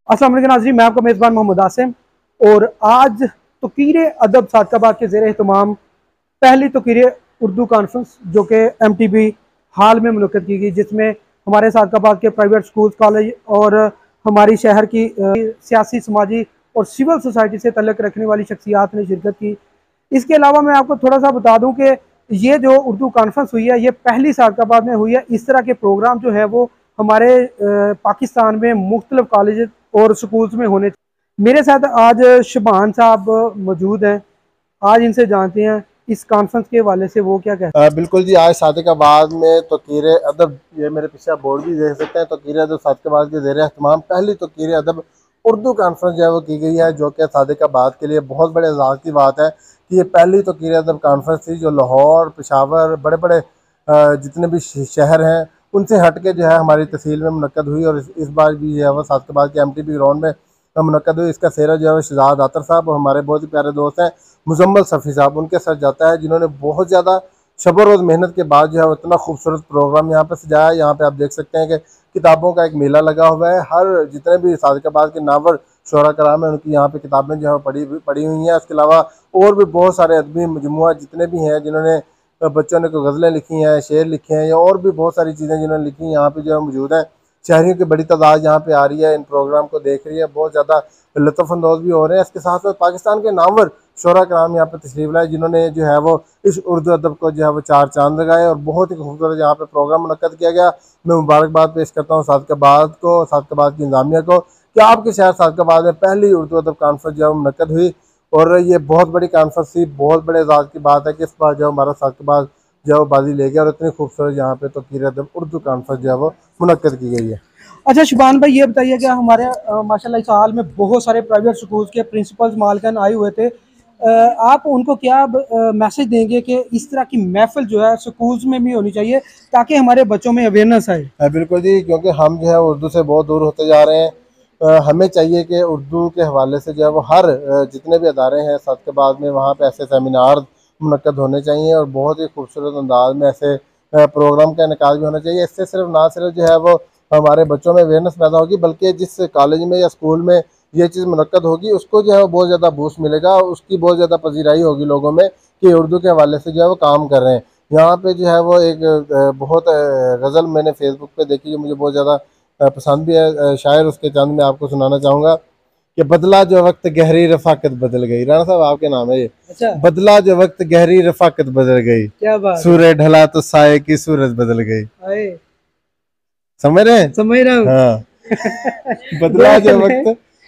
अस्सलाम वालेकुम नाज़रीन, मैं आपका मेज़बान मोहम्मद आसिम। और आज तक़रीर अदब सादकाबाद के ज़ेर एहतमाम पहली तक़रीर उर्दू कॉन्फ्रेंस जो कि MTB हाल में मुनक़्क़द की गई, जिसमें हमारे सादकाबाद के प्राइवेट स्कूल कॉलेज और हमारी शहर की सियासी, समाजी और सिविल सोसाइटी से तल्लुक़ रखने वाली शख्सियात ने शिरकत की। इसके अलावा मैं आपको थोड़ा सा बता दूं कि ये जो उर्दू कॉन्फ्रेंस हुई है, ये पहली सादकाबाद में हुई है। इस तरह के प्रोग्राम जो है वो हमारे पाकिस्तान में मुख्तलिफ कॉलेज और स्कूल्स में होने। मेरे साथ आज शबान साहब मौजूद हैं, आज इनसे जानते हैं इस कॉन्फ्रेंस के हवाले से वो क्या कहते हैं। बिल्कुल जी, आज सादकाबाद में तक़रीर अदब, ये मेरे पीछे आप बोर्ड भी देख सकते हैं, तक़रीर अदब सादकाबाद के ज़ेर एहतमाम पहली तक़रीर अदब उर्दू कॉन्फ्रेंस जो है वो की गई है, जो कि सादकाबाद के लिए बहुत बड़े एजाज़ की बात है कि ये पहली तक़रीर अदब कॉन्फ्रेंस थी जो लाहौर, पेशावर, बड़े बड़े जितने भी शहर हैं उनसे हट के जो है हमारी तहसील में मुनक़्क़द हुई। और इस बार भी जो है वो सादकाबाद के MTB ग्राउंड में मुनक़्क़द हुई। इसका सेहरा जो है शहजाद आतर साहब और हमारे बहुत ही प्यारे दोस्त हैं मुजम्मल सफ़ी साहब, उनके सर जाता है, जिन्होंने बहुत ज़्यादा शब रोज़ मेहनत के बाद जो है इतना खूबसूरत प्रोग्राम यहाँ पर सजाया। यहाँ पे आप देख सकते हैं कि किताबों का एक मेला लगा हुआ है। हर जितने भी सादकाबाद के नावर शोरा कराम है उनकी यहाँ पे किताबें जो है पढ़ी हुई हैं। इसके अलावा और भी बहुत सारे अदबी मजमुआ जितने भी हैं, जिन्होंने बच्चों ने कोई गज़लें लिखी हैं, शेर लिखे हैं या और भी बहुत सारी चीज़ें जिन्होंने लिखी हैं, यहाँ पे जो है मौजूद हैं। शहरियों की बड़ी तादाद यहाँ पे आ रही है, इन प्रोग्राम को देख रही है, बहुत ज़्यादा लुत्फ़अंदोज़ भी हो रहे हैं। इसके साथ साथ पाकिस्तान के नामवर शोरा कराम यहाँ पे तशरीफ़ लाए, जिन्होंने जो है वो इस उर्दू अदब को जो है वो चार चांद लगाए और बहुत ही खूबसूरत यहाँ पे प्रोग्राम मुनक़्क़द किया गया। मैं मुबारकबाद पेश करता हूँ सादकाबाद को, सादकाबाद की इंतज़ामिया को, कि आपके शहर सादकाबाद में पहली उर्दू अदब कॉन्फ्रेंस जो है मुनक़्क़द हुई। और ये बहुत बड़ी कॉन्फ्रेंस थी, बहुत बड़े एजाज़ की बात है कि इस बार जो हमारा सादकाबाद जो है वो बाजी ले गया और इतनी खूबसूरत यहाँ पे तक़रीर अदब उर्दू कॉन्फ्रेंस जो है वो मुनक़्क़द की गई है। अच्छा शुबान भाई, ये बताइए कि हमारे माशाल्लाह इस हाल में बहुत सारे प्राइवेट स्कूल्स के प्रिंसिपल्स मालिकान आए हुए थे, आप उनको क्या मैसेज देंगे कि इस तरह की महफिल जो है स्कूल्स में भी होनी चाहिए ताकि हमारे बच्चों में अवेयरनेस आए। बिल्कुल जी, क्योंकि हम जो है उर्दू से बहुत दूर होते जा रहे हैं। हमें चाहिए कि उर्दू के हवाले से जो है वो हर जितने भी अदारे हैं सादकाबाद में, वहाँ पे ऐसे सेमिनार मुनक़्क़द होने चाहिए और बहुत ही खूबसूरत अंदाज में ऐसे प्रोग्राम का इनेकाद भी होना चाहिए। इससे सिर्फ ना सिर्फ जो है वो हमारे बच्चों में अवेयरनेस पैदा होगी, बल्कि जिस कॉलेज में या स्कूल में ये चीज़ मुनक़्क़द होगी उसको जो है वो बहुत ज़्यादा बूस्ट मिलेगा, उसकी बहुत ज़्यादा पजीराई होगी लोगों में कि उर्दू के हवाले से जो है वो काम कर रहे हैं। यहाँ पे जो है वो एक बहुत गज़ल मैंने फेसबुक पे देखी जो मुझे बहुत ज़्यादा पसंद भी है। शायर उसके चंद मैं आपको सुनाना चाहूँगा कि बदला जो वक्त गहरी रफ़ाकत बदल गई। राणा साहब आपके नाम है ये। अच्छा। बदला जो वक्त गहरी रफ़ाकत बदल गई, क्या बात, सूरज ढला तो साये की सूरज बदल गई। समझ रहे हैं? समझ रहा हूँ। हाँ।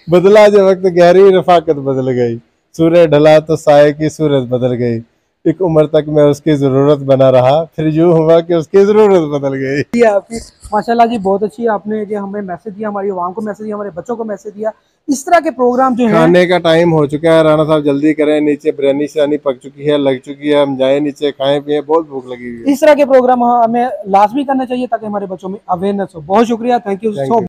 बदला जो वक्त गहरी रफ़ाकत बदल गई, सूरज ढला तो साये की सूरज बदल गई। एक उम्र तक मैं उसकी ज़रूरत बना रहा, फिर यूँ हुआ कि उसकी ज़रूरत बदल गई। जी आपकी माशाल्लाह जी बहुत अच्छी है, आपने जो हमें मैसेज दिया, हमारी आवाम को मैसेज दिया, हमारे बच्चों को मैसेज दिया। इस तरह के प्रोग्राम जो है, खाने का टाइम हो चुका है, राणा साहब जल्दी करें, नीचे बिरयानी शानी पक चुकी है, लग चुकी है, हम जाए नीचे खाएं पिए, बहुत भूख लगी हुई है। इस तरह के प्रोग्राम हमें लाजमी करना चाहिए ताकि हमारे बच्चों में अवेयरनेस हो। बहुत शुक्रिया, थैंक यू सो मच।